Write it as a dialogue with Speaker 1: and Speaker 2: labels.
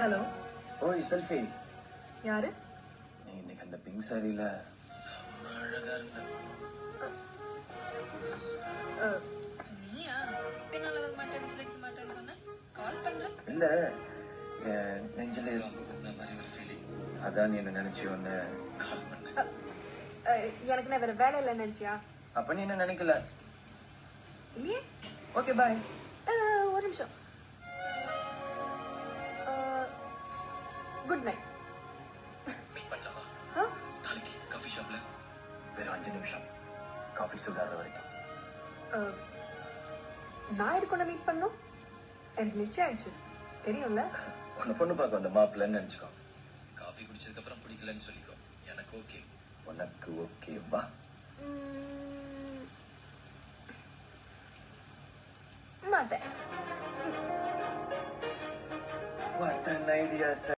Speaker 1: Hello.
Speaker 2: ஓய் selfie.
Speaker 1: யாரு?
Speaker 2: நீ இன்னைக்கு அந்த பிங்க் சாரியில செம்ம அழகா இருந்த.
Speaker 3: நீயா பின்னால வர மாட்டேன் விசில் அடிக்க மாட்டேன்னு சொன்ன கால் பண்ற
Speaker 2: இல்ல நெஞ்சில ரொம்ப குந்த மாதிரி ஒரு ஃபீலிங். அதான் நீ என்ன நினைச்சு ஒன்னு கால் பண்ண.
Speaker 1: எனக்கு நான் வேற வேலை இல்லை நினைச்சியா?
Speaker 2: அப்ப நீ என்ன நினைக்கல?
Speaker 1: இல்லையே.
Speaker 2: Okay bye.
Speaker 1: ஒரு நிமிஷம். Good night.
Speaker 2: மீட் பண்ணலாமா? நாளைக்கு காஃபி ஷாப்ல வெறும் 5 நிமிஷம் காஃபி சுடாத வரைக்கும்.
Speaker 1: நான் இருக்கொண்ட மீட் பண்ணும் எனக்கு நிச்சயம் ஆயிடுச்சு தெரியும்ல.
Speaker 2: உன்னை பொண்ணு பார்க்க வந்த மாப்பிள்ளன்னு நினைச்சுக்கோ. காஃபி குடிச்சதுக்கு அப்புறம் பிடிக்கலன்னு சொல்லிக்கோ. எனக்கு ஓகே, உனக்கு ஓகேவா?
Speaker 1: மாட்டேன்.
Speaker 2: What an idea, sir.